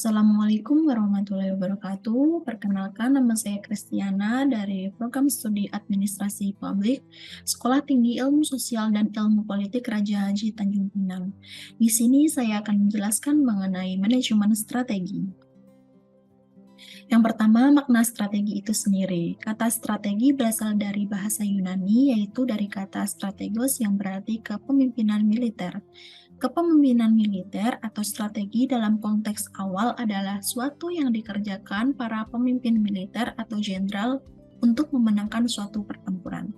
Assalamualaikum warahmatullahi wabarakatuh. Perkenalkan, nama saya Kristiana dari Program Studi Administrasi Publik, Sekolah Tinggi Ilmu Sosial dan Ilmu Politik Raja Haji Tanjung Pinang. Di sini saya akan menjelaskan mengenai manajemen strategi. Yang pertama, makna strategi itu sendiri. Kata strategi berasal dari bahasa Yunani, yaitu dari kata strategos yang berarti kepemimpinan militer. Kepemimpinan militer atau strategi dalam konteks awal adalah suatu yang dikerjakan para pemimpin militer atau jenderal untuk memenangkan suatu pertempuran.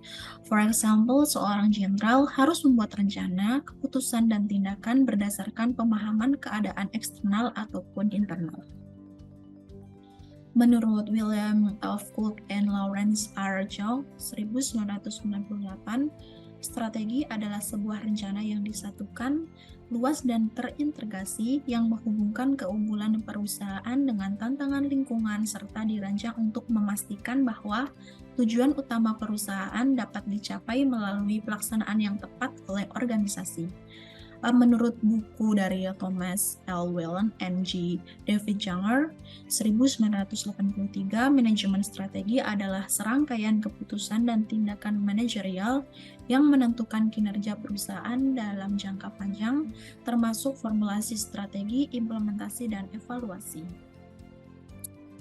For example, seorang jenderal harus membuat rencana, keputusan, dan tindakan berdasarkan pemahaman keadaan eksternal ataupun internal. Menurut William F. Cook and Lawrence R. Chow, 1998, strategi adalah sebuah rencana yang disatukan, luas dan terintegrasi yang menghubungkan keunggulan perusahaan dengan tantangan lingkungan serta dirancang untuk memastikan bahwa tujuan utama perusahaan dapat dicapai melalui pelaksanaan yang tepat oleh organisasi. Menurut buku dari Thomas L. Whelan and G. David Junger, 1983, manajemen strategi adalah serangkaian keputusan dan tindakan manajerial yang menentukan kinerja perusahaan dalam jangka panjang, termasuk formulasi strategi, implementasi, dan evaluasi.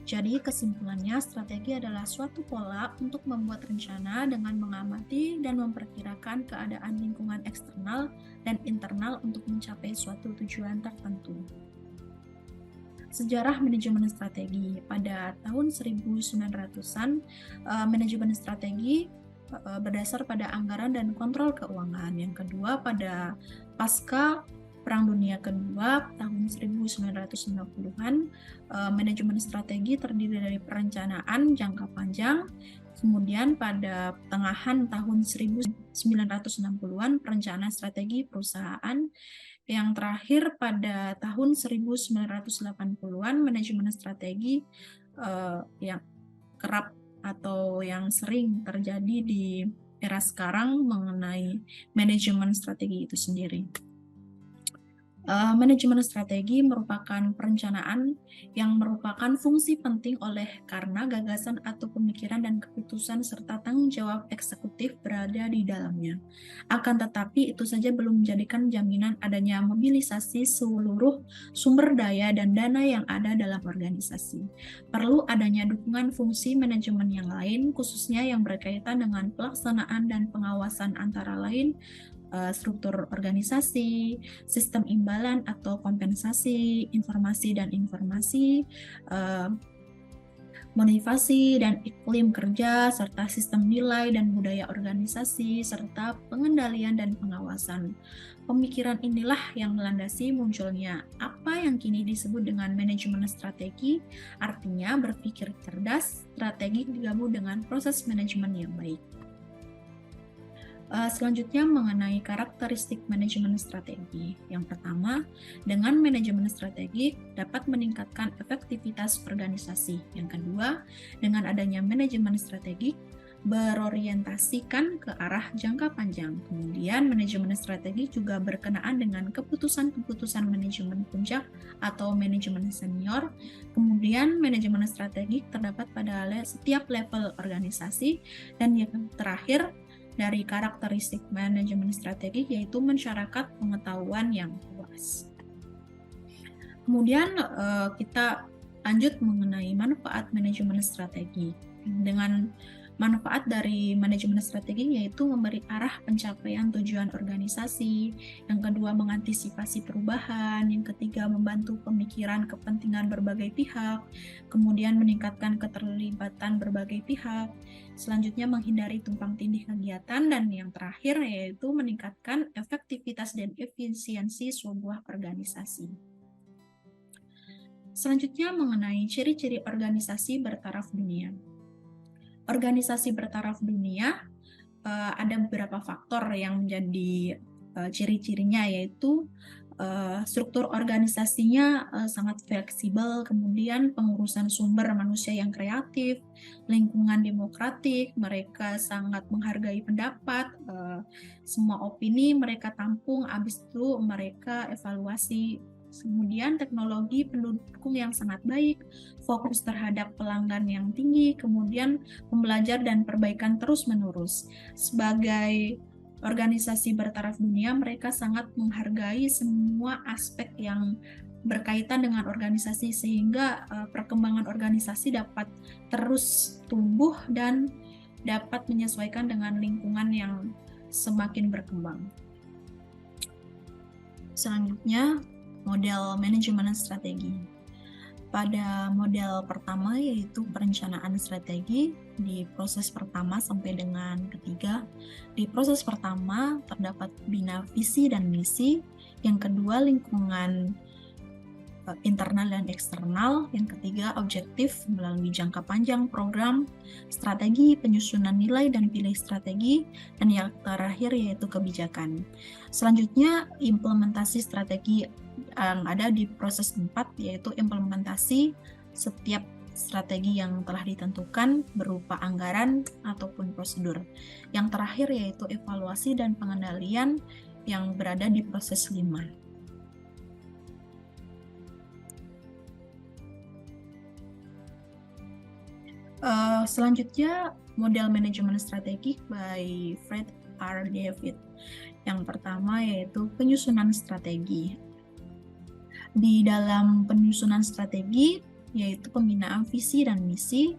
Jadi kesimpulannya, strategi adalah suatu pola untuk membuat rencana dengan mengamati dan memperkirakan keadaan lingkungan eksternal dan internal untuk mencapai suatu tujuan tertentu. Sejarah manajemen strategi. Pada tahun 1900-an, manajemen strategi berdasar pada anggaran dan kontrol keuangan. Yang kedua, pada pasca Perang Dunia Kedua tahun 1950-an, manajemen strategi terdiri dari perencanaan jangka panjang. Kemudian pada pertengahan tahun 1960-an, perencanaan strategi perusahaan. Yang terakhir pada tahun 1980-an, manajemen strategi yang kerap atau yang sering terjadi di era sekarang mengenai manajemen strategi itu sendiri. Manajemen strategi merupakan perencanaan yang merupakan fungsi penting karena gagasan atau pemikiran dan keputusan serta tanggung jawab eksekutif berada di dalamnya. Akan tetapi itu saja belum menjadikan jaminan adanya mobilisasi seluruh sumber daya dan dana yang ada dalam organisasi. Perlu adanya dukungan fungsi manajemen yang lain, khususnya yang berkaitan dengan pelaksanaan dan pengawasan antara lain struktur organisasi, sistem imbalan atau kompensasi, informasi, motivasi dan iklim kerja, serta sistem nilai dan budaya organisasi, serta pengendalian dan pengawasan. Pemikiran inilah yang melandasi munculnya apa yang kini disebut dengan manajemen strategi, artinya berpikir cerdas, strategi digabung dengan proses manajemen yang baik. Selanjutnya mengenai karakteristik manajemen strategi. Yang pertama, dengan manajemen strategi dapat meningkatkan efektivitas organisasi. Yang kedua, dengan adanya manajemen strategi berorientasikan ke arah jangka panjang. Kemudian manajemen strategi juga berkenaan dengan keputusan-keputusan manajemen puncak atau manajemen senior. Kemudian manajemen strategi terdapat pada setiap level organisasi. Dan yang terakhir, dari karakteristik manajemen strategi yaitu masyarakat pengetahuan yang luas. Kemudian kita lanjut mengenai manfaat manajemen strategi. Dengan manfaat dari manajemen strategi yaitu memberi arah pencapaian tujuan organisasi, yang kedua mengantisipasi perubahan, yang ketiga membantu pemikiran kepentingan berbagai pihak, kemudian meningkatkan keterlibatan berbagai pihak, selanjutnya menghindari tumpang tindih kegiatan, dan yang terakhir yaitu meningkatkan efektivitas dan efisiensi sebuah organisasi. Selanjutnya mengenai ciri-ciri organisasi bertaraf dunia. Organisasi bertaraf dunia ada beberapa faktor yang menjadi ciri-cirinya, yaitu struktur organisasinya sangat fleksibel, kemudian pengurusan sumber manusia yang kreatif, lingkungan demokratik, mereka sangat menghargai pendapat, semua opini mereka tampung, habis itu mereka evaluasi Kemudian teknologi pendukung yang sangat baik, fokus terhadap pelanggan yang tinggi, kemudian pembelajar dan perbaikan terus-menerus. Sebagai organisasi bertaraf dunia, mereka sangat menghargai semua aspek yang berkaitan dengan organisasi sehingga perkembangan organisasi dapat terus tumbuh dan dapat menyesuaikan dengan lingkungan yang semakin berkembang. Selanjutnya, model manajemen strategi. Pada model pertama yaitu perencanaan strategi di proses pertama sampai dengan ketiga. Di proses pertama terdapat bina visi dan misi, yang kedua lingkungan internal dan eksternal, yang ketiga objektif melalui jangka panjang program, strategi, penyusunan nilai dan pilih strategi, dan yang terakhir yaitu kebijakan. Selanjutnya implementasi strategi yang ada di proses 4 yaitu implementasi setiap strategi yang telah ditentukan berupa anggaran ataupun prosedur. Yang terakhir yaitu evaluasi dan pengendalian yang berada di proses 5. Selanjutnya, model manajemen strategik by Fred R. David. Yang pertama yaitu penyusunan strategi. Di dalam penyusunan strategi, yaitu pembinaan visi dan misi,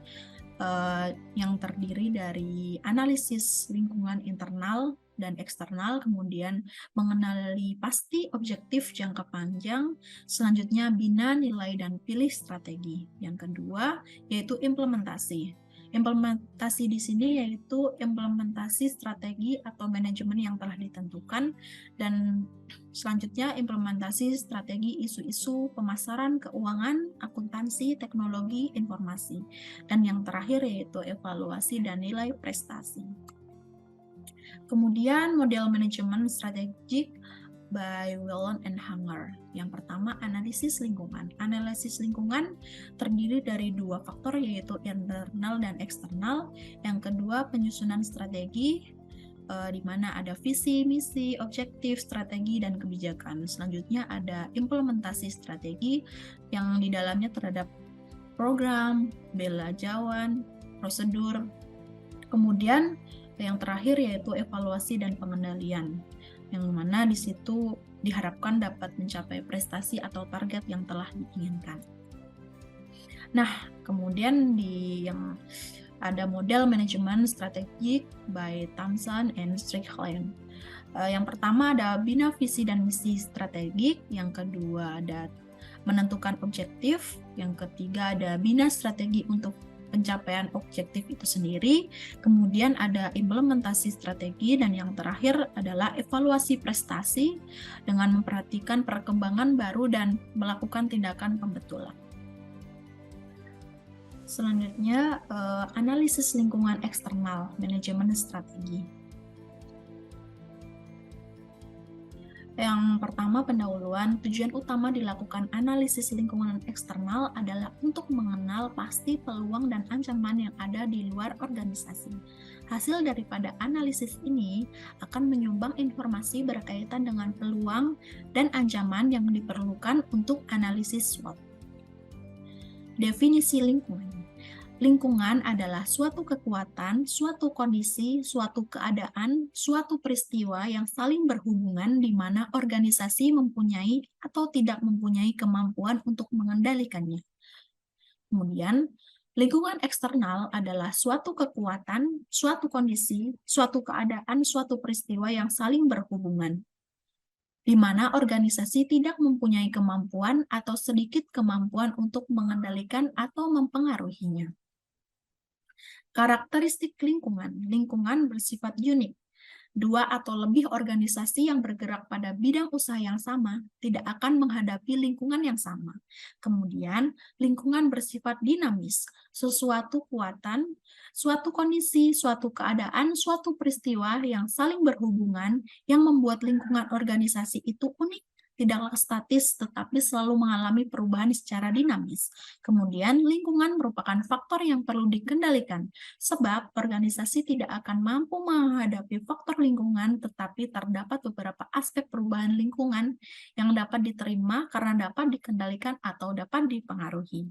yang terdiri dari analisis lingkungan internal dan eksternal, kemudian mengenali pasti objektif jangka panjang, selanjutnya bina nilai dan pilih strategi. Yang kedua yaitu implementasi. Implementasi di sini yaitu implementasi strategi atau manajemen yang telah ditentukan, dan selanjutnya implementasi strategi isu-isu pemasaran, keuangan, akuntansi, teknologi, informasi. Dan yang terakhir yaitu evaluasi dan nilai prestasi. Kemudian model manajemen strategik by Whelan and Hanger. Yang pertama, analisis lingkungan. Analisis lingkungan terdiri dari 2 faktor yaitu internal dan eksternal. Yang kedua, penyusunan strategi di mana ada visi, misi, objektif, strategi, dan kebijakan. Selanjutnya ada implementasi strategi yang di dalamnya terhadap program, belajawan, prosedur. Kemudian yang terakhir yaitu evaluasi dan pengendalian, yang mana di situ diharapkan dapat mencapai prestasi atau target yang telah diinginkan. Nah, kemudian yang ada model manajemen strategik by Thompson and Strickland. Yang pertama ada bina visi dan misi strategik, yang kedua ada menentukan objektif, yang ketiga ada bina strategi untuk pencapaian objektif itu sendiri, kemudian ada implementasi strategi, dan yang terakhir adalah evaluasi prestasi dengan memperhatikan perkembangan baru dan melakukan tindakan pembetulan. Selanjutnya, analisis lingkungan eksternal, manajemen strategi. Yang pertama, pendahuluan. Tujuan utama dilakukan analisis lingkungan eksternal adalah untuk mengenal pasti peluang dan ancaman yang ada di luar organisasi. Hasil daripada analisis ini akan menyumbang informasi berkaitan dengan peluang dan ancaman yang diperlukan untuk analisis SWOT. Definisi lingkungan. Lingkungan adalah suatu kekuatan, suatu kondisi, suatu keadaan, suatu peristiwa yang saling berhubungan di mana organisasi mempunyai atau tidak mempunyai kemampuan untuk mengendalikannya. Kemudian, lingkungan eksternal adalah suatu kekuatan, suatu kondisi, suatu keadaan, suatu peristiwa yang saling berhubungan, di mana organisasi tidak mempunyai kemampuan atau sedikit kemampuan untuk mengendalikan atau mempengaruhinya. Karakteristik lingkungan. Lingkungan bersifat unik. 2 atau lebih organisasi yang bergerak pada bidang usaha yang sama tidak akan menghadapi lingkungan yang sama. Kemudian, lingkungan bersifat dinamis. Sesuatu kekuatan, suatu kondisi, suatu keadaan, suatu peristiwa yang saling berhubungan yang membuat lingkungan organisasi itu unik tidaklah statis tetapi selalu mengalami perubahan secara dinamis. Kemudian, lingkungan merupakan faktor yang perlu dikendalikan, sebab organisasi tidak akan mampu menghadapi faktor lingkungan, tetapi terdapat beberapa aspek perubahan lingkungan yang dapat diterima karena dapat dikendalikan atau dapat dipengaruhi.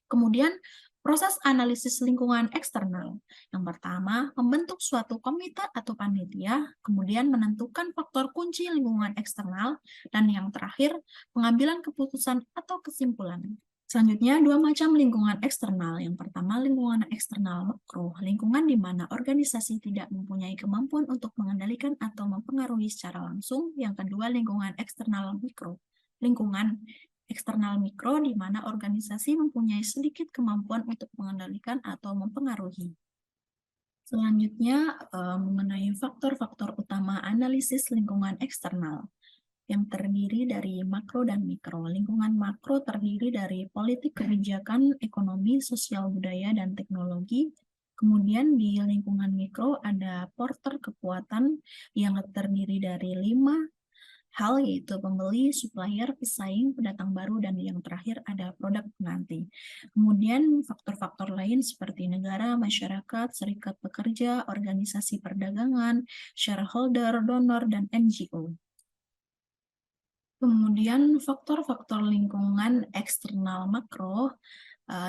Kemudian, proses analisis lingkungan eksternal. Yang pertama, membentuk suatu komite atau panitia, kemudian menentukan faktor kunci lingkungan eksternal, dan yang terakhir, pengambilan keputusan atau kesimpulan. Selanjutnya, dua macam lingkungan eksternal. Yang pertama, lingkungan eksternal makro, lingkungan di mana organisasi tidak mempunyai kemampuan untuk mengendalikan atau mempengaruhi secara langsung. Yang kedua, lingkungan eksternal mikro, lingkungan eksternal mikro di mana organisasi mempunyai sedikit kemampuan untuk mengendalikan atau mempengaruhi. Selanjutnya, mengenai faktor-faktor utama analisis lingkungan eksternal yang terdiri dari makro dan mikro. Lingkungan makro terdiri dari politik kebijakan, ekonomi, sosial budaya, dan teknologi. Kemudian di lingkungan mikro ada porter kekuatan yang terdiri dari 5 hal, yaitu pembeli, supplier, pesaing, pendatang baru, dan yang terakhir ada produk pengganti. Kemudian faktor-faktor lain seperti negara, masyarakat, serikat pekerja, organisasi perdagangan, shareholder, donor, dan NGO. Kemudian faktor-faktor lingkungan eksternal makro,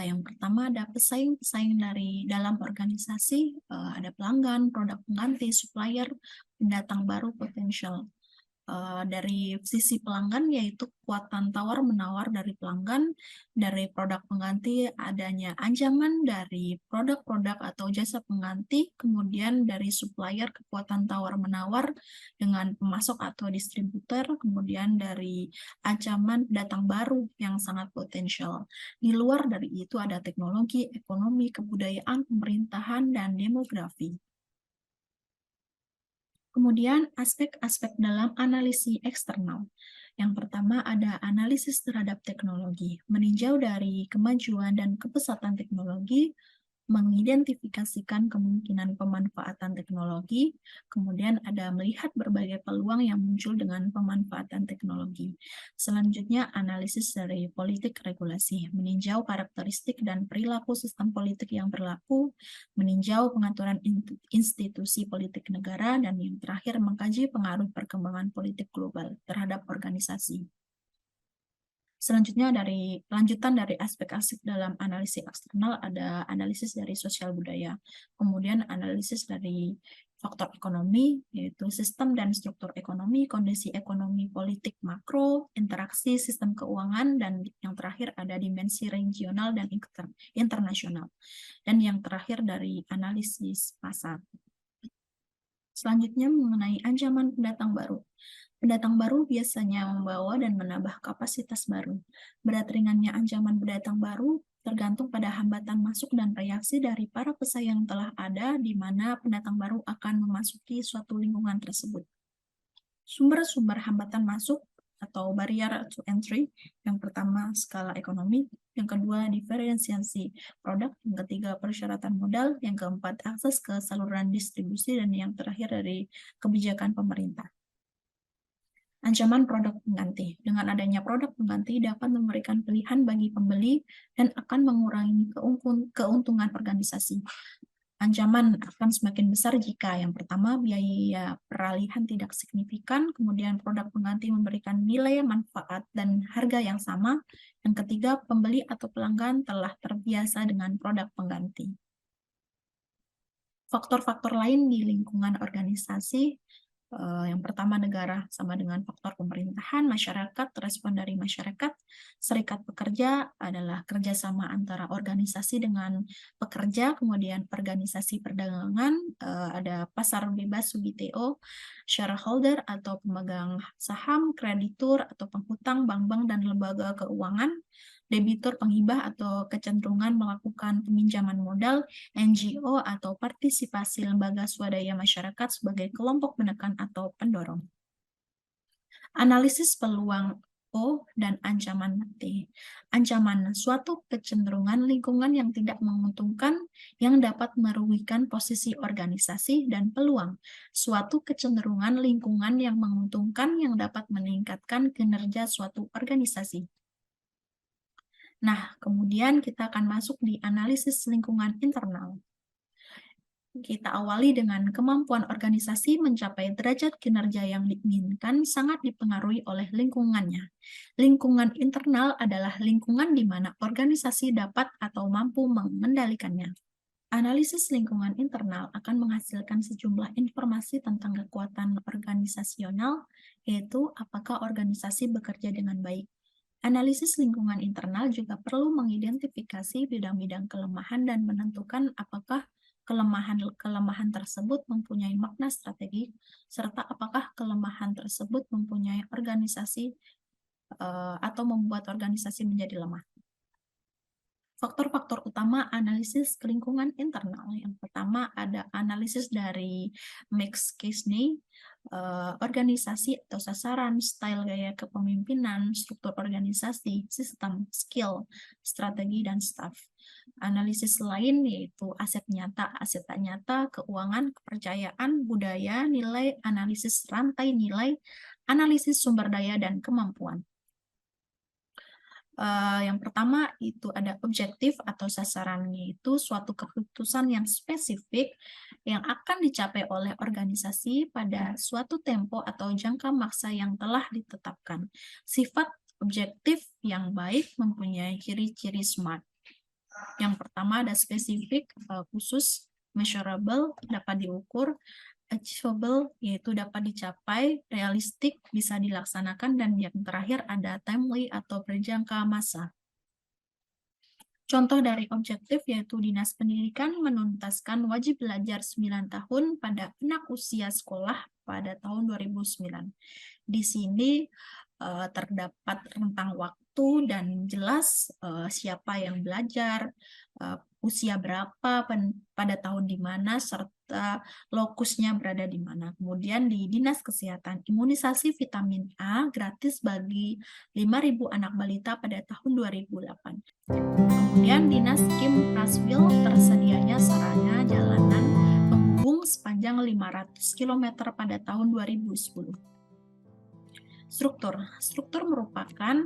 yang pertama ada pesaing-pesaing dari dalam organisasi, ada pelanggan, produk pengganti, supplier, pendatang baru, potensial. Dari sisi pelanggan yaitu kekuatan tawar-menawar dari pelanggan, dari produk pengganti adanya ancaman dari produk-produk atau jasa pengganti, kemudian dari supplier kekuatan tawar-menawar dengan pemasok atau distributor, kemudian dari ancaman datang baru yang sangat potensial. Di luar dari itu ada teknologi, ekonomi, kebudayaan, pemerintahan, dan demografi. Kemudian aspek-aspek dalam analisis eksternal. Yang pertama ada analisis terhadap teknologi, meninjau dari kemajuan dan kepesatan teknologi, mengidentifikasikan kemungkinan pemanfaatan teknologi, kemudian ada melihat berbagai peluang yang muncul dengan pemanfaatan teknologi. Selanjutnya, analisis dari politik regulasi, meninjau karakteristik dan perilaku sistem politik yang berlaku, meninjau pengaturan institusi politik negara, dan yang terakhir mengkaji pengaruh perkembangan politik global terhadap organisasi. Selanjutnya dari lanjutan dari aspek-aspek dalam analisis eksternal ada analisis dari sosial budaya, kemudian analisis dari faktor ekonomi, yaitu sistem dan struktur ekonomi, kondisi ekonomi politik makro, interaksi sistem keuangan, dan yang terakhir ada dimensi regional dan internasional. Dan yang terakhir dari analisis pasar. Selanjutnya mengenai ancaman pendatang baru. Pendatang baru biasanya membawa dan menambah kapasitas baru. Berat ringannya ancaman pendatang baru tergantung pada hambatan masuk dan reaksi dari para pesaing yang telah ada di mana pendatang baru akan memasuki suatu lingkungan tersebut. Sumber-sumber hambatan masuk atau barrier to entry, yang pertama skala ekonomi, yang kedua diferensiasi produk, yang ketiga persyaratan modal, yang keempat akses ke saluran distribusi, dan yang terakhir dari kebijakan pemerintah. Ancaman produk pengganti. Dengan adanya produk pengganti dapat memberikan pilihan bagi pembeli dan akan mengurangi keuntungan organisasi. Ancaman akan semakin besar jika yang pertama biaya peralihan tidak signifikan, kemudian produk pengganti memberikan nilai manfaat dan harga yang sama, yang ketiga pembeli atau pelanggan telah terbiasa dengan produk pengganti. Faktor-faktor lain di lingkungan organisasi, yang pertama negara sama dengan faktor pemerintahan, masyarakat, respon dari masyarakat, serikat pekerja adalah kerjasama antara organisasi dengan pekerja, kemudian organisasi perdagangan, ada pasar bebas WTO, shareholder atau pemegang saham, kreditur atau penghutang, bank-bank dan lembaga keuangan, debitur penghibah atau kecenderungan melakukan peminjaman modal, NGO atau partisipasi lembaga swadaya masyarakat sebagai kelompok penekan atau pendorong. Analisis peluang O, dan ancaman T. Ancaman, suatu kecenderungan lingkungan yang tidak menguntungkan yang dapat merugikan posisi organisasi dan peluang. Suatu kecenderungan lingkungan yang menguntungkan yang dapat meningkatkan kinerja suatu organisasi. Nah, kemudian kita akan masuk di analisis lingkungan internal. Kita awali dengan kemampuan organisasi mencapai derajat kinerja yang diinginkan sangat dipengaruhi oleh lingkungannya. Lingkungan internal adalah lingkungan di mana organisasi dapat atau mampu mengendalikannya. Analisis lingkungan internal akan menghasilkan sejumlah informasi tentang kekuatan organisasional, yaitu apakah organisasi bekerja dengan baik. Analisis lingkungan internal juga perlu mengidentifikasi bidang-bidang kelemahan dan menentukan apakah kelemahan tersebut mempunyai makna strategik, serta apakah kelemahan tersebut mempunyai organisasi atau membuat organisasi menjadi lemah. Faktor-faktor utama analisis lingkungan internal. Yang pertama ada analisis dari Max Kisney, organisasi atau sasaran, style gaya kepemimpinan, struktur organisasi, sistem, skill, strategi, dan staff. Analisis lain yaitu aset nyata, aset tak nyata, keuangan, kepercayaan, budaya, nilai, analisis rantai nilai, analisis sumber daya, dan kemampuan. Yang pertama itu ada objektif atau sasarannya itu suatu keputusan yang spesifik yang akan dicapai oleh organisasi pada suatu tempo atau jangka masa yang telah ditetapkan. Sifat objektif yang baik mempunyai ciri-ciri SMART. Yang pertama ada spesifik, khusus, measurable, dapat diukur, achievable, yaitu dapat dicapai, realistik, bisa dilaksanakan, dan yang terakhir ada timely atau berjangka masa. Contoh dari objektif yaitu Dinas Pendidikan menuntaskan wajib belajar 9 tahun pada anak usia sekolah pada tahun 2009. Di sini terdapat rentang waktu dan jelas siapa yang belajar, usia berapa, pada tahun di mana, serta lokusnya berada di mana. Kemudian di Dinas Kesehatan, imunisasi vitamin A gratis bagi 5.000 anak balita pada tahun 2008. Kemudian Dinas Kim Praswil tersedianya sarana jalanan penghubung sepanjang 500 km pada tahun 2010. Struktur merupakan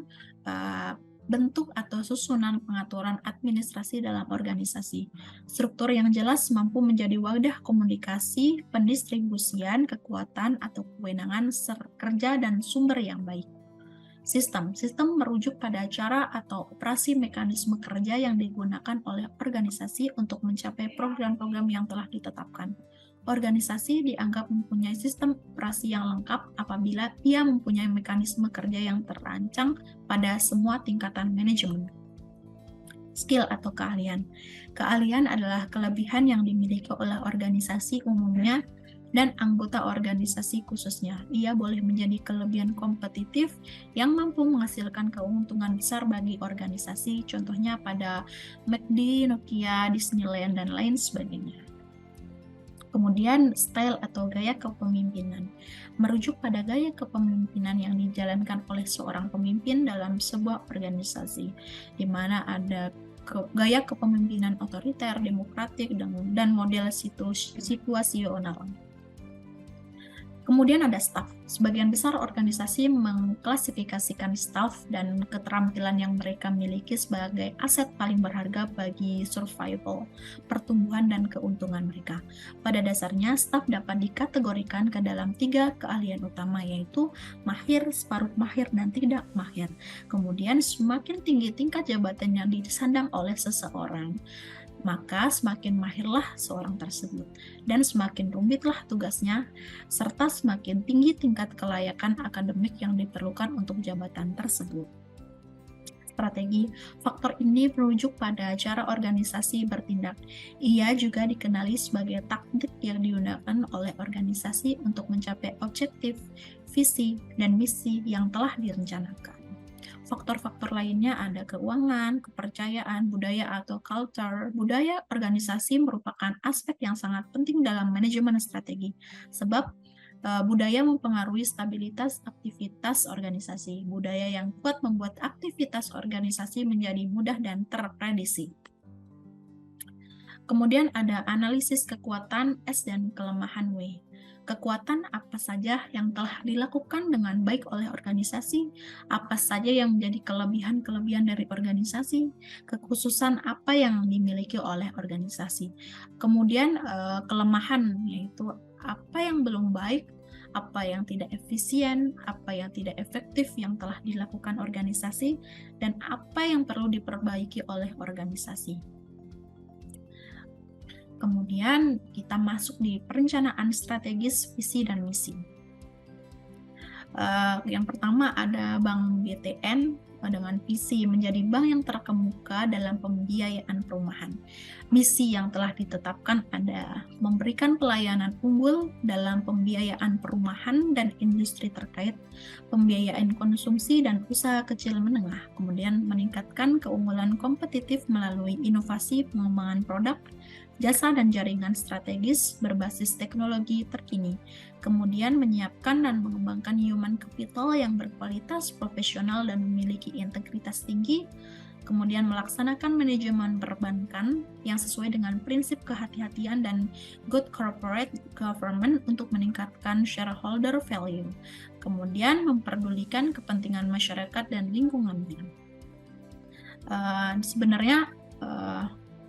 bentuk atau susunan pengaturan administrasi dalam organisasi. Struktur yang jelas mampu menjadi wadah komunikasi, pendistribusian, kekuatan atau kewenangan kerja dan sumber yang baik. Sistem merujuk pada cara atau operasi mekanisme kerja yang digunakan oleh organisasi untuk mencapai program-program yang telah ditetapkan. Organisasi dianggap mempunyai sistem operasi yang lengkap apabila ia mempunyai mekanisme kerja yang terancang pada semua tingkatan manajemen. Skill atau keahlian. Keahlian adalah kelebihan yang dimiliki oleh organisasi umumnya dan anggota organisasi khususnya. Ia boleh menjadi kelebihan kompetitif yang mampu menghasilkan keuntungan besar bagi organisasi, contohnya pada McD, Nokia, Disneyland, dan lain sebagainya. Kemudian style atau gaya kepemimpinan merujuk pada gaya kepemimpinan yang dijalankan oleh seorang pemimpin dalam sebuah organisasi, di mana ada gaya kepemimpinan otoriter, demokratik, dan model situasional. Kemudian ada staff. Sebagian besar organisasi mengklasifikasikan staff dan keterampilan yang mereka miliki sebagai aset paling berharga bagi survival, pertumbuhan, dan keuntungan mereka. Pada dasarnya, staff dapat dikategorikan ke dalam 3 keahlian utama, yaitu mahir, separuh mahir, dan tidak mahir. Kemudian semakin tinggi tingkat jabatan yang disandang oleh seseorang, maka semakin mahirlah seorang tersebut, dan semakin rumitlah tugasnya, serta semakin tinggi tingkat kelayakan akademik yang diperlukan untuk jabatan tersebut. Strategi, faktor ini merujuk pada cara organisasi bertindak. Ia juga dikenali sebagai taktik yang digunakan oleh organisasi untuk mencapai objektif, visi, dan misi yang telah direncanakan. Faktor-faktor lainnya ada keuangan, kepercayaan, budaya atau culture. Budaya organisasi merupakan aspek yang sangat penting dalam manajemen strategi, sebab Budaya mempengaruhi stabilitas aktivitas organisasi. Budaya yang kuat membuat aktivitas organisasi menjadi mudah dan terprediksi. Kemudian ada analisis kekuatan S dan kelemahan W. Kekuatan apa saja yang telah dilakukan dengan baik oleh organisasi, apa saja yang menjadi kelebihan-kelebihan dari organisasi, kekhususan apa yang dimiliki oleh organisasi. Kemudian kelemahan, yaitu apa yang belum baik, apa yang tidak efisien, apa yang tidak efektif yang telah dilakukan organisasi, dan apa yang perlu diperbaiki oleh organisasi. Kemudian kita masuk di perencanaan strategis visi dan misi. Yang pertama ada Bank BTN dengan visi menjadi bank yang terkemuka dalam pembiayaan perumahan. Misi yang telah ditetapkan ada memberikan pelayanan unggul dalam pembiayaan perumahan dan industri terkait, pembiayaan konsumsi dan usaha kecil menengah, kemudian meningkatkan keunggulan kompetitif melalui inovasi pengembangan produk, jasa dan jaringan strategis berbasis teknologi terkini, kemudian menyiapkan dan mengembangkan human capital yang berkualitas, profesional, dan memiliki integritas tinggi, kemudian melaksanakan manajemen perbankan yang sesuai dengan prinsip kehati-hatian dan good corporate government untuk meningkatkan shareholder value, kemudian memperdulikan kepentingan masyarakat dan lingkungannya. Sebenarnya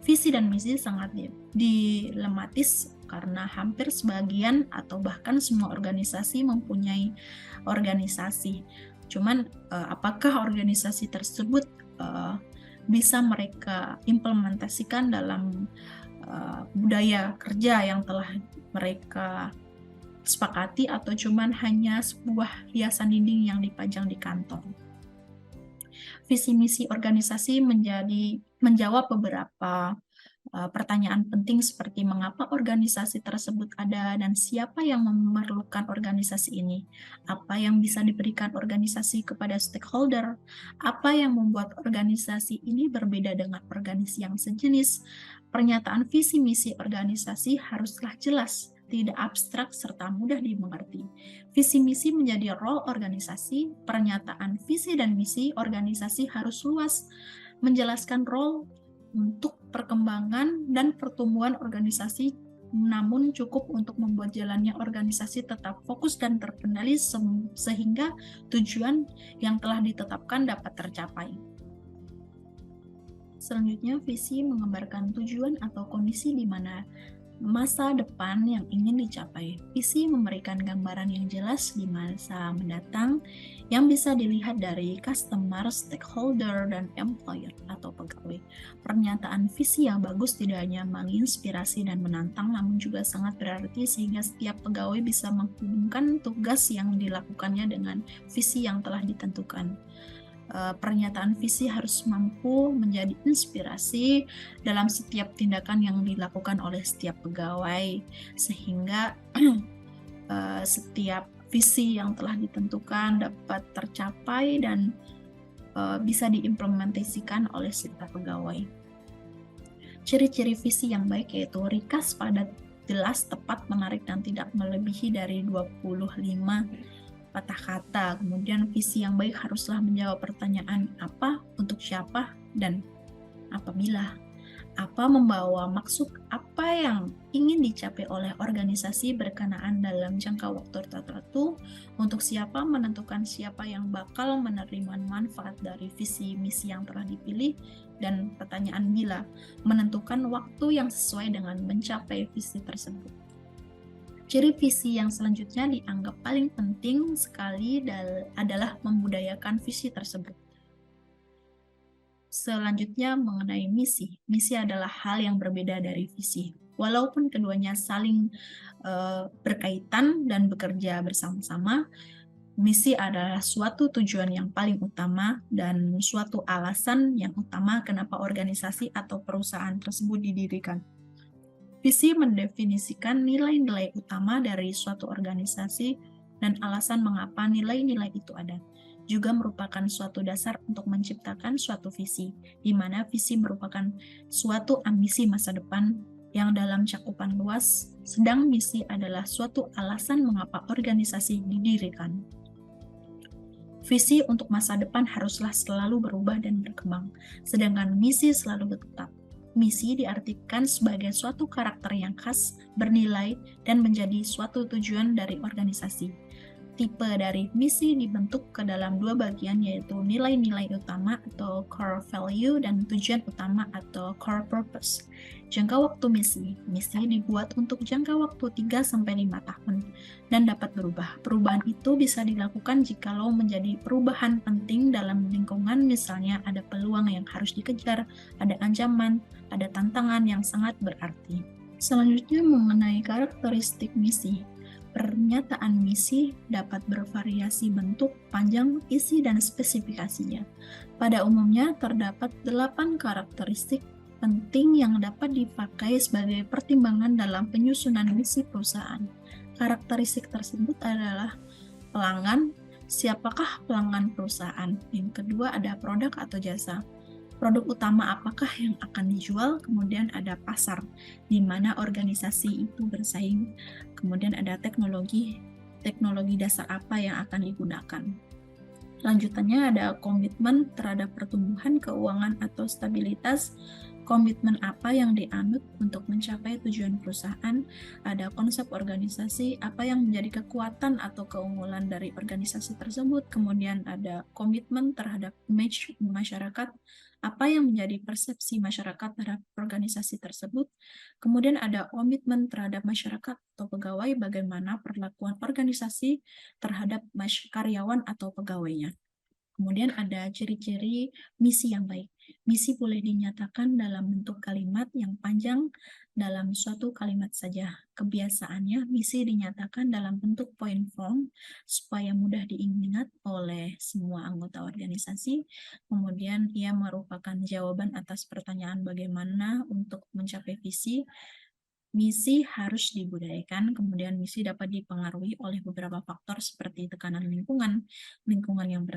visi dan misi sangat dilematis karena hampir sebagian atau bahkan semua organisasi mempunyai organisasi. Cuman apakah organisasi tersebut bisa mereka implementasikan dalam budaya kerja yang telah mereka sepakati atau cuman hanya sebuah hiasan dinding yang dipajang di kantor. Visi misi organisasi menjawab beberapa pertanyaan penting seperti mengapa organisasi tersebut ada dan siapa yang memerlukan organisasi ini, apa yang bisa diberikan organisasi kepada stakeholder, apa yang membuat organisasi ini berbeda dengan organisasi yang sejenis. Pernyataan visi misi organisasi haruslah jelas, tidak abstrak serta mudah dimengerti. Visi misi menjadi role organisasi, pernyataan visi dan misi organisasi harus luas, menjelaskan role untuk perkembangan dan pertumbuhan organisasi, namun cukup untuk membuat jalannya organisasi tetap fokus dan terkendali sehingga tujuan yang telah ditetapkan dapat tercapai. Selanjutnya, visi menggambarkan tujuan atau kondisi di mana masa depan yang ingin dicapai. Visi memberikan gambaran yang jelas di masa mendatang yang bisa dilihat dari customer, stakeholder, dan employer atau pegawai. Pernyataan visi yang bagus tidak hanya menginspirasi dan menantang, namun juga sangat berarti sehingga setiap pegawai bisa menghubungkan tugas yang dilakukannya dengan visi yang telah ditentukan. Pernyataan visi harus mampu menjadi inspirasi dalam setiap tindakan yang dilakukan oleh setiap pegawai, sehingga setiap visi yang telah ditentukan dapat tercapai dan bisa diimplementasikan oleh setiap pegawai. Ciri-ciri visi yang baik yaitu ringkas, padat, jelas, tepat, menarik, dan tidak melebihi dari 25 patah kata. Kemudian visi yang baik haruslah menjawab pertanyaan apa, untuk siapa, dan apabila. Apa membawa maksud apa yang ingin dicapai oleh organisasi berkenaan dalam jangka waktu tertentu, untuk siapa, menentukan siapa yang bakal menerima manfaat dari visi misi yang telah dipilih, dan pertanyaan bila, menentukan waktu yang sesuai dengan mencapai visi tersebut. Ciri visi yang selanjutnya dianggap paling penting sekali adalah membudayakan visi tersebut. Selanjutnya mengenai misi. Misi adalah hal yang berbeda dari visi. Walaupun keduanya saling berkaitan dan bekerja bersama-sama, misi adalah suatu tujuan yang paling utama dan suatu alasan yang utama kenapa organisasi atau perusahaan tersebut didirikan. Visi mendefinisikan nilai-nilai utama dari suatu organisasi dan alasan mengapa nilai-nilai itu ada. Juga merupakan suatu dasar untuk menciptakan suatu visi, di mana visi merupakan suatu ambisi masa depan yang dalam cakupan luas, sedang misi adalah suatu alasan mengapa organisasi didirikan. Visi untuk masa depan haruslah selalu berubah dan berkembang, sedangkan misi selalu tetap. Misi diartikan sebagai suatu karakter yang khas, bernilai, dan menjadi suatu tujuan dari organisasi. Tipe dari misi dibentuk ke dalam dua bagian, yaitu nilai-nilai utama atau core value dan tujuan utama atau core purpose. Jangka waktu misi dibuat untuk jangka waktu 3-5 tahun dan dapat berubah. Perubahan itu bisa dilakukan jikalau menjadi perubahan penting dalam lingkungan, misalnya ada peluang yang harus dikejar, ada ancaman, ada tantangan yang sangat berarti. Selanjutnya mengenai karakteristik misi. Pernyataan misi dapat bervariasi bentuk, panjang, isi, dan spesifikasinya. Pada umumnya terdapat 8 karakteristik penting yang dapat dipakai sebagai pertimbangan dalam penyusunan misi perusahaan. Karakteristik tersebut adalah pelanggan, siapakah pelanggan perusahaan. Yang kedua ada produk atau jasa. Produk utama apakah yang akan dijual, kemudian ada pasar, di mana organisasi itu bersaing, kemudian ada teknologi dasar apa yang akan digunakan. Lanjutannya ada komitmen terhadap pertumbuhan keuangan atau stabilitas, komitmen apa yang dianut untuk mencapai tujuan perusahaan, ada konsep organisasi, apa yang menjadi kekuatan atau keunggulan dari organisasi tersebut, kemudian ada komitmen terhadap image masyarakat, apa yang menjadi persepsi masyarakat terhadap organisasi tersebut, kemudian ada komitmen terhadap masyarakat atau pegawai, bagaimana perlakuan organisasi terhadap karyawan atau pegawainya. Kemudian ada ciri-ciri misi yang baik. Misi boleh dinyatakan dalam bentuk kalimat yang panjang dalam suatu kalimat saja. Kebiasaannya, misi dinyatakan dalam bentuk point form supaya mudah diingat oleh semua anggota organisasi. Kemudian ia merupakan jawaban atas pertanyaan bagaimana untuk mencapai visi. Misi harus dibudayakan, kemudian misi dapat dipengaruhi oleh beberapa faktor seperti tekanan lingkungan yang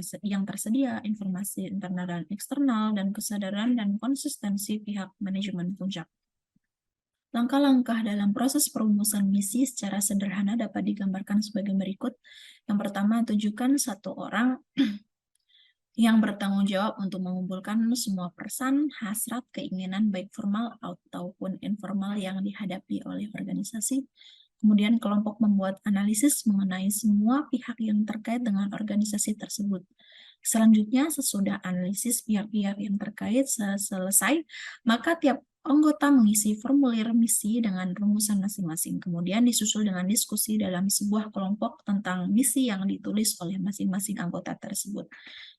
tersedia, informasi internal dan eksternal, dan kesadaran dan konsistensi pihak manajemen puncak. Langkah-langkah dalam proses perumusan misi secara sederhana dapat digambarkan sebagai berikut. Yang pertama, tunjukkan satu orang yang bertanggung jawab untuk mengumpulkan semua pesan, hasrat, keinginan baik formal ataupun informal yang dihadapi oleh organisasi. Kemudian kelompok membuat analisis mengenai semua pihak yang terkait dengan organisasi tersebut. Selanjutnya, sesudah analisis pihak-pihak yang terkait selesai, maka tiap anggota mengisi formulir misi dengan rumusan masing-masing. Kemudian disusul dengan diskusi dalam sebuah kelompok tentang misi yang ditulis oleh masing-masing anggota tersebut.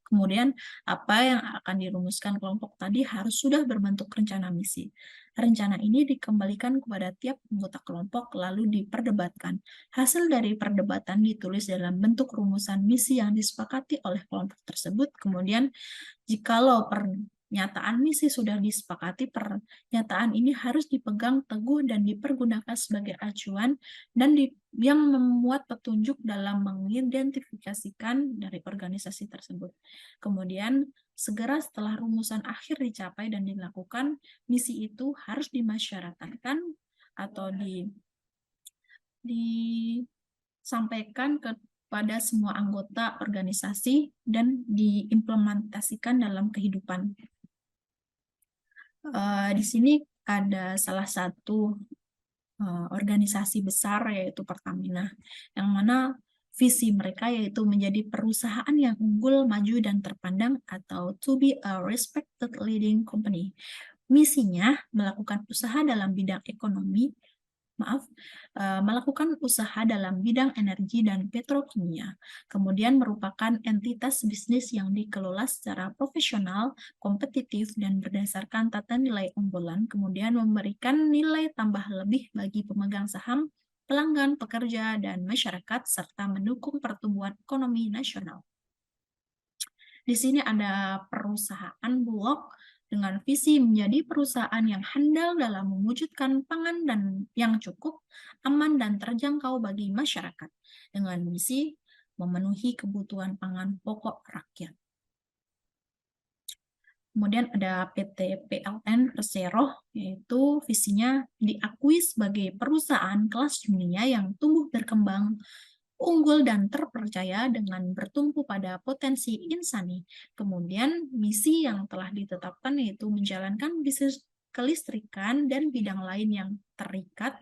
Kemudian apa yang akan dirumuskan kelompok tadi harus sudah berbentuk rencana misi. Rencana ini dikembalikan kepada tiap anggota kelompok lalu diperdebatkan. Hasil dari perdebatan ditulis dalam bentuk rumusan misi yang disepakati oleh kelompok tersebut. Kemudian jikalau pernyataan misi sudah disepakati, pernyataan ini harus dipegang teguh dan dipergunakan sebagai acuan dan yang memuat petunjuk dalam mengidentifikasikan dari organisasi tersebut. Kemudian segera setelah rumusan akhir dicapai dan dilakukan, misi itu harus dimasyarakatkan atau disampaikan kepada semua anggota organisasi dan diimplementasikan dalam kehidupan. Di sini ada salah satu organisasi besar yaitu Pertamina, yang mana visi mereka yaitu menjadi perusahaan yang unggul, maju, dan terpandang atau to be a respected leading company. Misinya melakukan usaha dalam bidang ekonomi, melakukan usaha dalam bidang energi dan petrokimia, kemudian merupakan entitas bisnis yang dikelola secara profesional, kompetitif, dan berdasarkan tata nilai unggulan, kemudian memberikan nilai tambah lebih bagi pemegang saham, pelanggan, pekerja, dan masyarakat, serta mendukung pertumbuhan ekonomi nasional. Di sini ada perusahaan Bulog dengan visi menjadi perusahaan yang handal dalam mewujudkan pangan dan yang cukup, aman, dan terjangkau bagi masyarakat, dengan misi memenuhi kebutuhan pangan pokok rakyat. Kemudian ada PT PLN Persero, yaitu visinya diakui sebagai perusahaan kelas dunia yang tumbuh berkembang, unggul dan terpercaya dengan bertumpu pada potensi insani. Kemudian misi yang telah ditetapkan yaitu menjalankan bisnis kelistrikan dan bidang lain yang terikat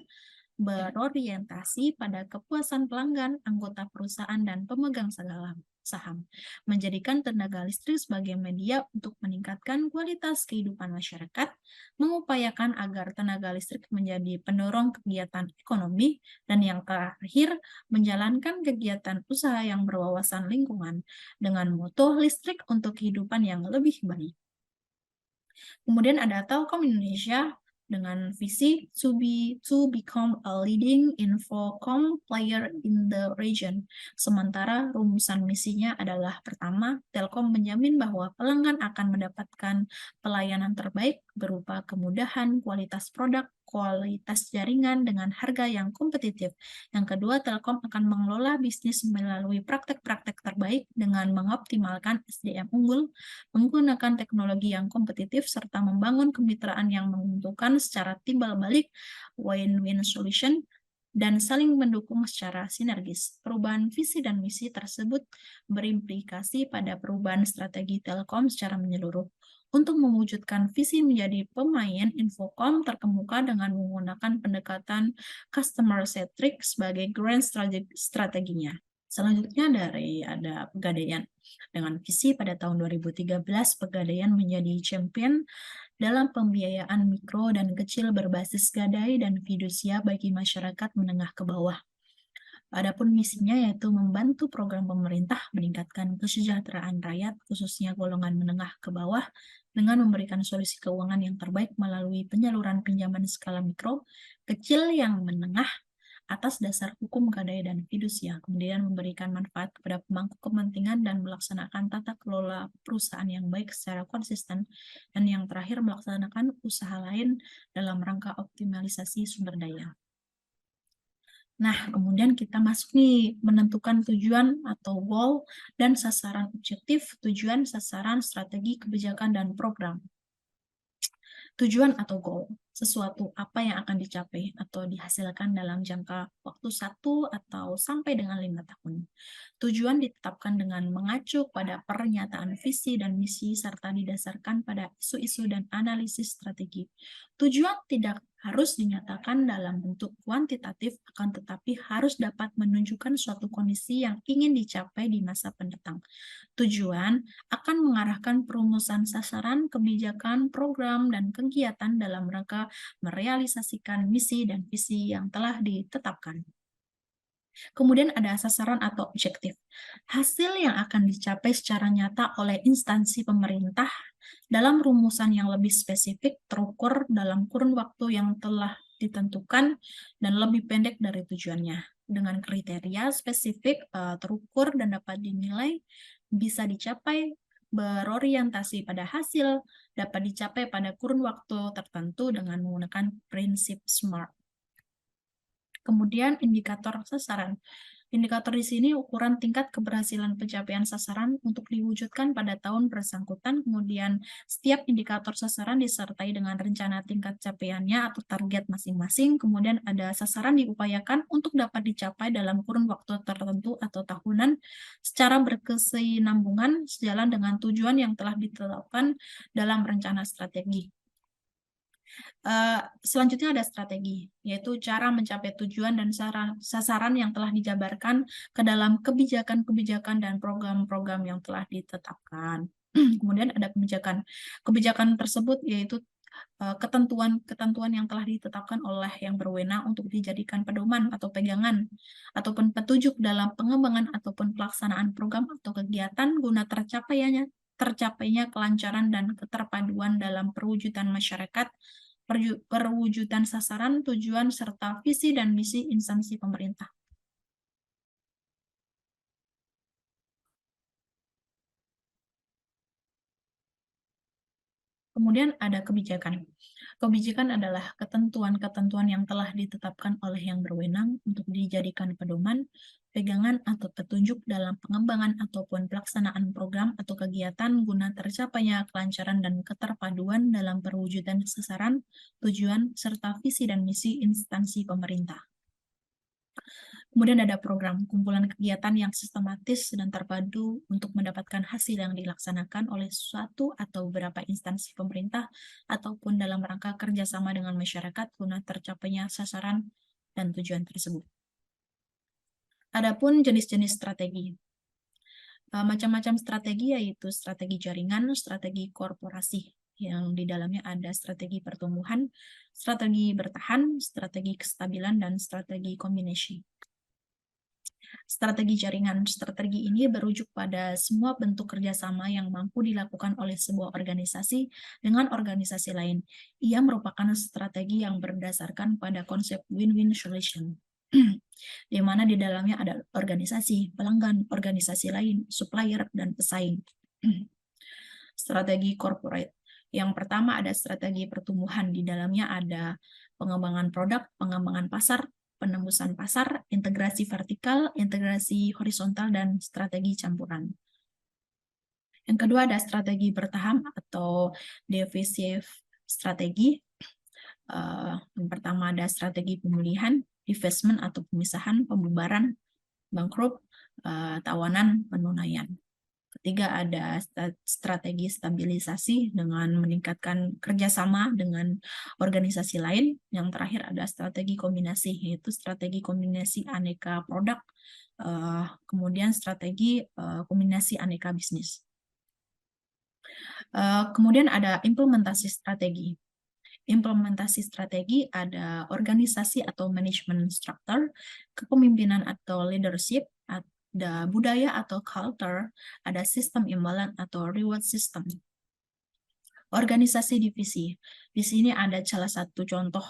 berorientasi pada kepuasan pelanggan, anggota perusahaan, dan pemegang segala saham, menjadikan tenaga listrik sebagai media untuk meningkatkan kualitas kehidupan masyarakat, mengupayakan agar tenaga listrik menjadi pendorong kegiatan ekonomi, dan yang terakhir, menjalankan kegiatan usaha yang berwawasan lingkungan dengan moto listrik untuk kehidupan yang lebih baik. Kemudian ada Telkom Indonesia dengan visi to become a leading infocom player in the region. Sementara rumusan misinya adalah pertama, Telkom menjamin bahwa pelanggan akan mendapatkan pelayanan terbaik berupa kemudahan, kualitas produk, kualitas jaringan dengan harga yang kompetitif. Yang kedua, Telkom akan mengelola bisnis melalui praktek-praktek terbaik dengan mengoptimalkan SDM unggul, menggunakan teknologi yang kompetitif, serta membangun kemitraan yang menguntungkan secara timbal balik, win-win solution, dan saling mendukung secara sinergis. Perubahan visi dan misi tersebut berimplikasi pada perubahan strategi Telkom secara menyeluruh. Untuk mewujudkan visi menjadi pemain infokom terkemuka dengan menggunakan pendekatan customer centric sebagai grand strateginya. Selanjutnya ada Pegadaian. Dengan visi pada tahun 2013, Pegadaian menjadi champion dalam pembiayaan mikro dan kecil berbasis gadai dan fidusia bagi masyarakat menengah ke bawah. Adapun misinya yaitu membantu program pemerintah meningkatkan kesejahteraan rakyat, khususnya golongan menengah ke bawah, dengan memberikan solusi keuangan yang terbaik melalui penyaluran pinjaman skala mikro, kecil yang menengah, atas dasar hukum gadai dan fidusia, kemudian memberikan manfaat kepada pemangku kepentingan dan melaksanakan tata kelola perusahaan yang baik secara konsisten, dan yang terakhir melaksanakan usaha lain dalam rangka optimalisasi sumber daya. Nah, kemudian kita masuk nih menentukan tujuan atau goal dan sasaran objektif, tujuan, sasaran, strategi, kebijakan, dan program. Tujuan atau goal, sesuatu apa yang akan dicapai atau dihasilkan dalam jangka waktu 1 atau sampai dengan 5 tahun. Tujuan ditetapkan dengan mengacu pada pernyataan visi dan misi serta didasarkan pada isu-isu dan analisis strategi. Tujuan tidak harus dinyatakan dalam bentuk kuantitatif, akan tetapi harus dapat menunjukkan suatu kondisi yang ingin dicapai di masa mendatang. Tujuan akan mengarahkan perumusan sasaran, kebijakan, program, dan kegiatan dalam rangka merealisasikan misi dan visi yang telah ditetapkan. Kemudian ada sasaran atau objektif. Hasil yang akan dicapai secara nyata oleh instansi pemerintah dalam rumusan yang lebih spesifik, terukur dalam kurun waktu yang telah ditentukan, dan lebih pendek dari tujuannya. Dengan kriteria spesifik, terukur, dan dapat dinilai bisa dicapai berorientasi pada hasil, dapat dicapai pada kurun waktu tertentu dengan menggunakan prinsip SMART. Kemudian indikator sasaran. Indikator di sini ukuran tingkat keberhasilan pencapaian sasaran untuk diwujudkan pada tahun bersangkutan. Kemudian setiap indikator sasaran disertai dengan rencana tingkat capaiannya atau target masing-masing. Kemudian ada sasaran diupayakan untuk dapat dicapai dalam kurun waktu tertentu atau tahunan secara berkesinambungan sejalan dengan tujuan yang telah ditetapkan dalam rencana strategi. Selanjutnya ada strategi, yaitu cara mencapai tujuan dan sasaran yang telah dijabarkan ke dalam kebijakan-kebijakan dan program-program yang telah ditetapkan. Kemudian ada kebijakan. Kebijakan tersebut yaitu ketentuan-ketentuan yang telah ditetapkan oleh yang berwenang untuk dijadikan pedoman atau pegangan ataupun petunjuk dalam pengembangan ataupun pelaksanaan program atau kegiatan guna tercapainya kelancaran dan keterpaduan dalam perwujudan masyarakat, perwujudan sasaran, tujuan, serta visi dan misi instansi pemerintah. Kemudian ada kebijakan. Kebijakan adalah ketentuan-ketentuan yang telah ditetapkan oleh yang berwenang untuk dijadikan pedoman, pegangan atau petunjuk dalam pengembangan ataupun pelaksanaan program atau kegiatan guna tercapainya kelancaran dan keterpaduan dalam perwujudan sasaran, tujuan, serta visi dan misi instansi pemerintah. Kemudian ada program, kumpulan kegiatan yang sistematis dan terpadu untuk mendapatkan hasil yang dilaksanakan oleh suatu atau beberapa instansi pemerintah ataupun dalam rangka kerjasama dengan masyarakat guna tercapainya sasaran dan tujuan tersebut. Adapun jenis-jenis strategi. Macam-macam strategi yaitu strategi jaringan, strategi korporasi, yang di dalamnya ada strategi pertumbuhan, strategi bertahan, strategi kestabilan, dan strategi kombinasi. Strategi jaringan. Strategi ini berujuk pada semua bentuk kerjasama yang mampu dilakukan oleh sebuah organisasi dengan organisasi lain. Ia merupakan strategi yang berdasarkan pada konsep win-win solution, di mana di dalamnya ada organisasi, pelanggan, organisasi lain, supplier, dan pesaing. Strategi corporate. Yang pertama ada strategi pertumbuhan, di dalamnya ada pengembangan produk, pengembangan pasar, penembusan pasar, integrasi vertikal, integrasi horizontal, dan strategi campuran. Yang kedua ada strategi bertahap atau defensive strategi. Yang pertama ada strategi pemulihan, divestment atau pemisahan, pembubaran, bangkrut, tawanan, penunaian. Ketiga ada strategi stabilisasi dengan meningkatkan kerjasama dengan organisasi lain. Yang terakhir ada strategi kombinasi, yaitu strategi kombinasi aneka produk, kemudian strategi kombinasi aneka bisnis. Kemudian ada implementasi strategi. Implementasi strategi ada organisasi atau manajemen struktur, kepemimpinan atau leadership, ada budaya atau culture, ada sistem imbalan atau reward system. Organisasi divisi. Di sini ada salah satu contoh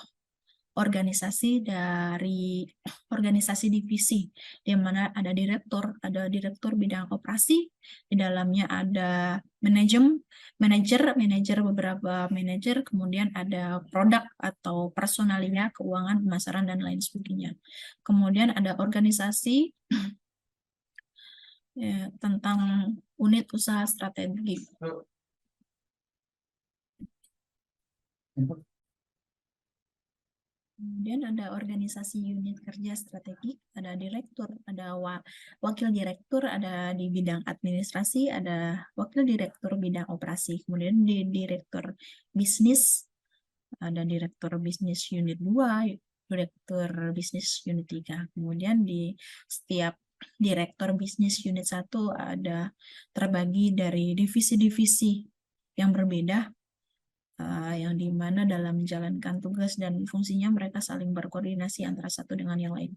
organisasi dari organisasi divisi, di mana ada direktur bidang operasi, di dalamnya ada manajer beberapa manajer, kemudian ada produk atau personalia, keuangan, pemasaran, dan lain sebagainya. Kemudian ada organisasi tentang unit usaha strategi. Kemudian ada organisasi unit kerja strategi, ada direktur, ada wakil direktur, ada di bidang administrasi, ada wakil direktur bidang operasi. Kemudian di direktur bisnis, ada direktur bisnis unit 2, direktur bisnis unit 3. Kemudian di setiap direktur bisnis unit 1 ada terbagi dari divisi-divisi yang berbeda, yang dimana dalam menjalankan tugas dan fungsinya mereka saling berkoordinasi antara satu dengan yang lain.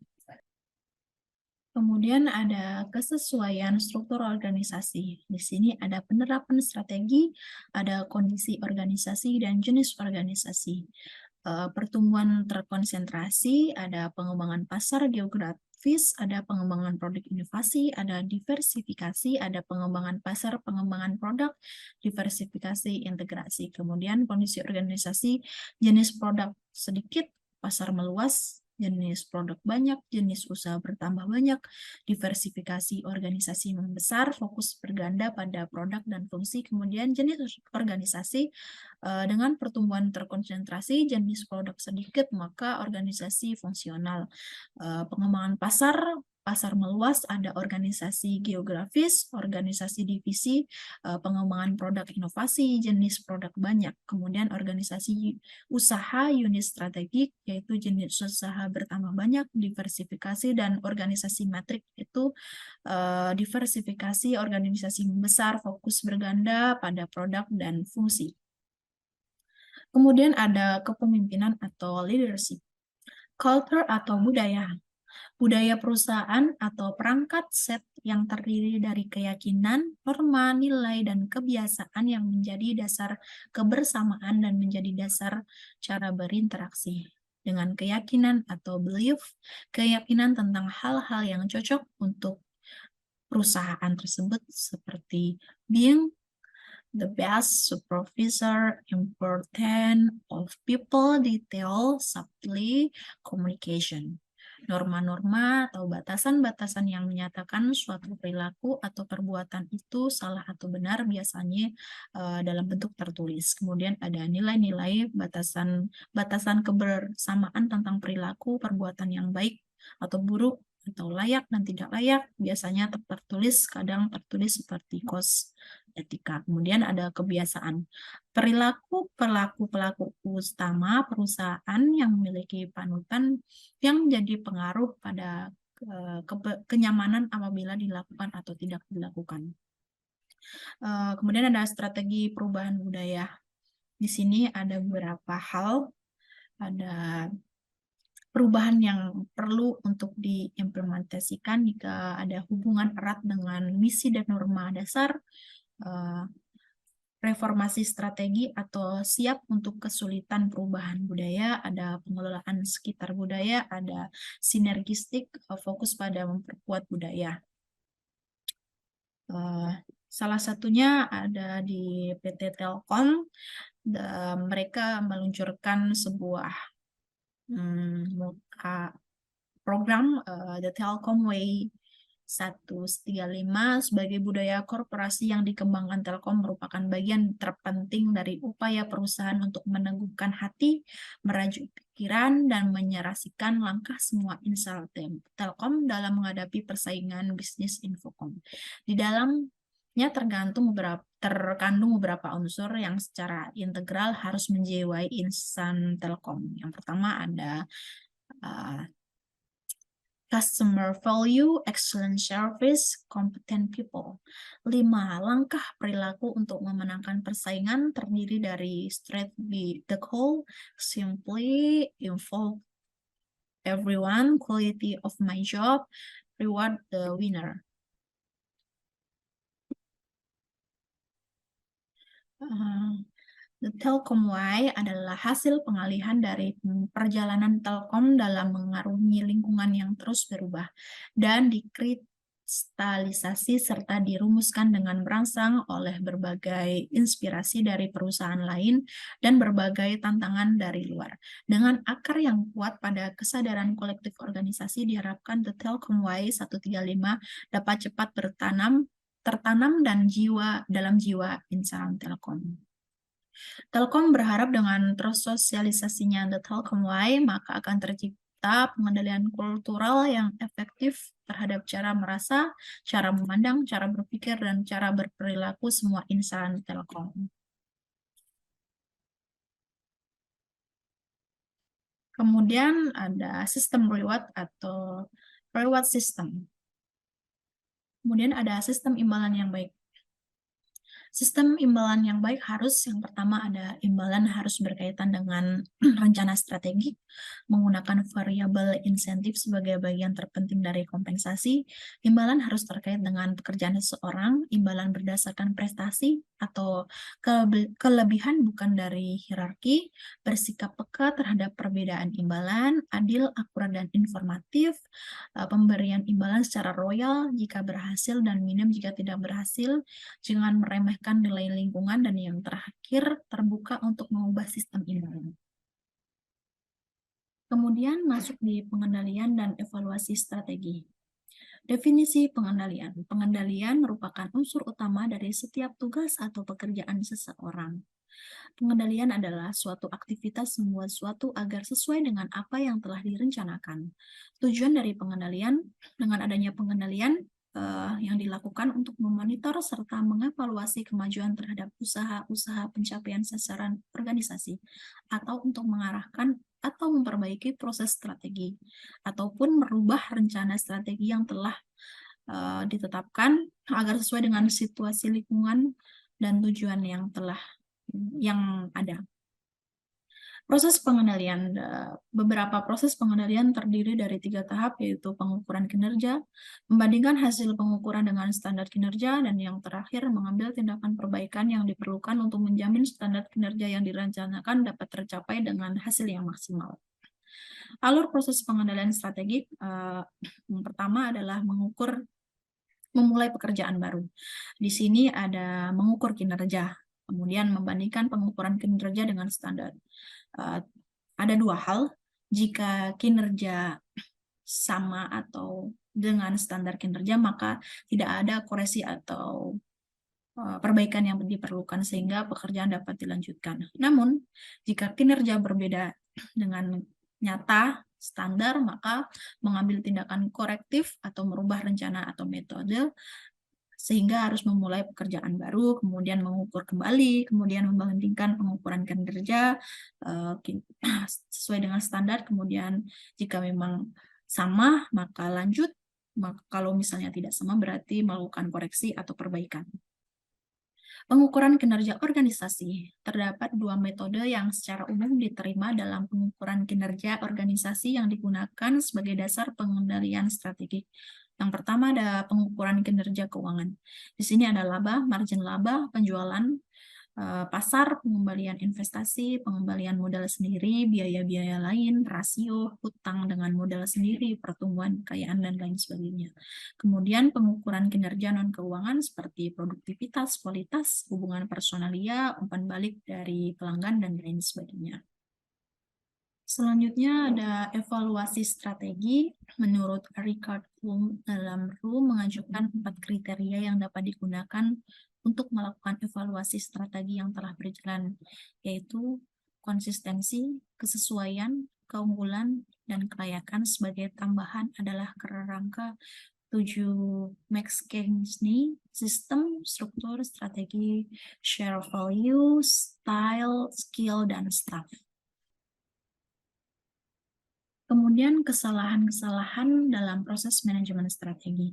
Kemudian ada kesesuaian struktur organisasi. Di sini ada penerapan strategi, ada kondisi organisasi, dan jenis organisasi. Pertumbuhan terkonsentrasi, ada pengembangan pasar geografis, ada pengembangan produk inovasi, ada diversifikasi, ada pengembangan pasar, pengembangan produk, diversifikasi, integrasi. Kemudian kondisi organisasi, jenis produk sedikit, pasar meluas, jenis produk banyak, jenis usaha bertambah banyak, diversifikasi organisasi membesar, fokus berganda pada produk dan fungsi. Kemudian jenis organisasi dengan pertumbuhan terkonsentrasi, jenis produk sedikit, maka organisasi fungsional. Pengembangan pasar meluas, ada organisasi geografis, organisasi divisi, pengembangan produk inovasi, jenis produk banyak. Kemudian organisasi usaha unit strategik, yaitu jenis usaha bertambah banyak, diversifikasi, dan organisasi matrik itu diversifikasi, organisasi besar, fokus berganda pada produk dan fungsi. Kemudian ada kepemimpinan atau leadership. Culture atau budaya. Budaya perusahaan atau perangkat set yang terdiri dari keyakinan, norma, nilai, dan kebiasaan yang menjadi dasar kebersamaan dan menjadi dasar cara berinteraksi. Dengan keyakinan atau belief, keyakinan tentang hal-hal yang cocok untuk perusahaan tersebut seperti being the best supervisor, important of people, detail, subtly, communication. Norma-norma atau batasan-batasan yang menyatakan suatu perilaku atau perbuatan itu salah atau benar biasanya dalam bentuk tertulis. Kemudian ada nilai-nilai batasan kebersamaan tentang perilaku perbuatan yang baik atau buruk atau layak dan tidak layak, biasanya tertulis, kadang tertulis seperti kos etika. Kemudian ada kebiasaan. Perilaku pelaku-pelaku utama perusahaan yang memiliki panutan yang jadi pengaruh pada kenyamanan apabila dilakukan atau tidak dilakukan. Kemudian ada strategi perubahan budaya. Di sini ada beberapa hal, ada perubahan yang perlu untuk diimplementasikan jika ada hubungan erat dengan misi dan norma dasar, reformasi strategi atau siap untuk kesulitan perubahan budaya, ada pengelolaan sekitar budaya, ada sinergistik, fokus pada memperkuat budaya. Salah satunya ada di PT Telkom, mereka meluncurkan sebuah program The Telkom Way 135 sebagai budaya korporasi yang dikembangkan Telkom merupakan bagian terpenting dari upaya perusahaan untuk meneguhkan hati, merajuk pikiran, dan menyerasikan langkah semua insan Telkom dalam menghadapi persaingan bisnis infocom. Di dalamnya terkandung beberapa unsur yang secara integral harus menjiwai insan Telkom. Yang pertama ada customer value, excellent service, competent people. 5 langkah perilaku untuk memenangkan persaingan terdiri dari strategi the goal, simply involve everyone, quality of my job, reward the winner. The Telkom Way adalah hasil pengalihan dari perjalanan Telkom dalam mengarungi lingkungan yang terus berubah dan dikristalisasi serta dirumuskan dengan merangsang oleh berbagai inspirasi dari perusahaan lain dan berbagai tantangan dari luar. Dengan akar yang kuat pada kesadaran kolektif organisasi, diharapkan The Telkom Way 135 dapat cepat tertanam dan dalam jiwa insan Telkom. Telkom berharap dengan tersosialisasinya The Telkom Way, maka akan tercipta pengendalian kultural yang efektif terhadap cara merasa, cara memandang, cara berpikir, dan cara berperilaku semua insan Telkom. Kemudian ada sistem reward atau reward system. Kemudian ada sistem imbalan yang baik. Sistem imbalan yang baik yang pertama ada imbalan harus berkaitan dengan rencana strategik, menggunakan variabel insentif sebagai bagian terpenting dari kompensasi. Imbalan harus terkait dengan pekerjaan seseorang, imbalan berdasarkan prestasi atau kelebihan bukan dari hierarki, bersikap peka terhadap perbedaan imbalan, adil, akurat, dan informatif, pemberian imbalan secara royal jika berhasil dan minim jika tidak berhasil, jangan meremehkan nilai lingkungan, dan yang terakhir terbuka untuk mengubah sistem imbalan. Kemudian masuk di pengendalian dan evaluasi strategi. Definisi pengendalian. Pengendalian merupakan unsur utama dari setiap tugas atau pekerjaan seseorang. Pengendalian adalah suatu aktivitas membuat sesuatu agar sesuai dengan apa yang telah direncanakan. Tujuan dari pengendalian, dengan adanya pengendalian yang dilakukan untuk memonitor serta mengevaluasi kemajuan terhadap usaha-usaha pencapaian sasaran organisasi, atau untuk mengarahkan atau memperbaiki proses strategi, ataupun merubah rencana strategi yang telah ditetapkan agar sesuai dengan situasi lingkungan dan tujuan yang ada. Proses pengendalian. Beberapa proses pengendalian terdiri dari 3 tahap, yaitu pengukuran kinerja, membandingkan hasil pengukuran dengan standar kinerja, dan yang terakhir mengambil tindakan perbaikan yang diperlukan untuk menjamin standar kinerja yang direncanakan dapat tercapai dengan hasil yang maksimal. Alur proses pengendalian strategik yang pertama adalah memulai pekerjaan baru. Di sini ada mengukur kinerja, kemudian membandingkan pengukuran kinerja dengan standar. Ada 2 hal. Jika kinerja sama atau dengan standar kinerja, maka tidak ada koreksi atau perbaikan yang diperlukan sehingga pekerjaan dapat dilanjutkan. Namun, jika kinerja berbeda dengan nyata standar, maka mengambil tindakan korektif atau merubah rencana atau metode sehingga harus memulai pekerjaan baru, kemudian mengukur kembali, kemudian membandingkan pengukuran kinerja sesuai dengan standar, kemudian jika memang sama, maka lanjut, kalau misalnya tidak sama berarti melakukan koreksi atau perbaikan. Pengukuran kinerja organisasi. Terdapat dua metode yang secara umum diterima dalam pengukuran kinerja organisasi yang digunakan sebagai dasar pengendalian strategi. Yang pertama ada pengukuran kinerja keuangan. Di sini ada laba, margin laba, penjualan, pasar, pengembalian investasi, pengembalian modal sendiri, biaya-biaya lain, rasio, hutang dengan modal sendiri, pertumbuhan kekayaan, dan lain sebagainya. Kemudian pengukuran kinerja non-keuangan seperti produktivitas, kualitas, hubungan personalia, umpan balik dari pelanggan, dan lain sebagainya. Selanjutnya ada evaluasi strategi. Menurut Richard Bloom, dalam RU mengajukan 4 kriteria yang dapat digunakan untuk melakukan evaluasi strategi yang telah berjalan, yaitu konsistensi, kesesuaian, keunggulan, dan kelayakan. Sebagai tambahan adalah kerangka 7 McKinsey, sistem, struktur, strategi, share value, style, skill, dan staff. Kemudian kesalahan-kesalahan dalam proses manajemen strategi.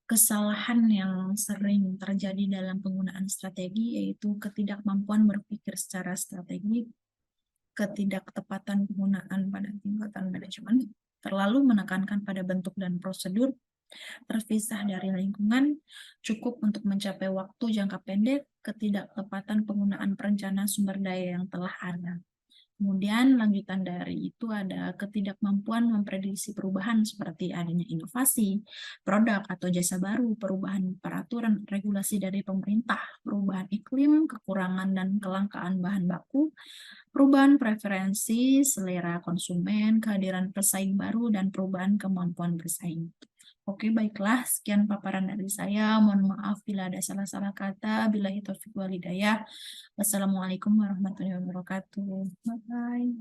Kesalahan yang sering terjadi dalam penggunaan strategi yaitu ketidakmampuan berpikir secara strategi, ketidaktepatan penggunaan pada tingkatan manajemen, terlalu menekankan pada bentuk dan prosedur, terpisah dari lingkungan, cukup untuk mencapai waktu jangka pendek, ketidaktepatan penggunaan perencanaan sumber daya yang telah ada. Kemudian lanjutan dari itu ada ketidakmampuan memprediksi perubahan seperti adanya inovasi, produk atau jasa baru, perubahan peraturan regulasi dari pemerintah, perubahan iklim, kekurangan dan kelangkaan bahan baku, perubahan preferensi, selera konsumen, kehadiran pesaing baru, dan perubahan kemampuan bersaing. Oke, baiklah, sekian paparan dari saya. Mohon maaf bila ada salah-salah kata. Billahi taufiq wal hidayah. Wassalamualaikum warahmatullahi wabarakatuh. Bye-bye.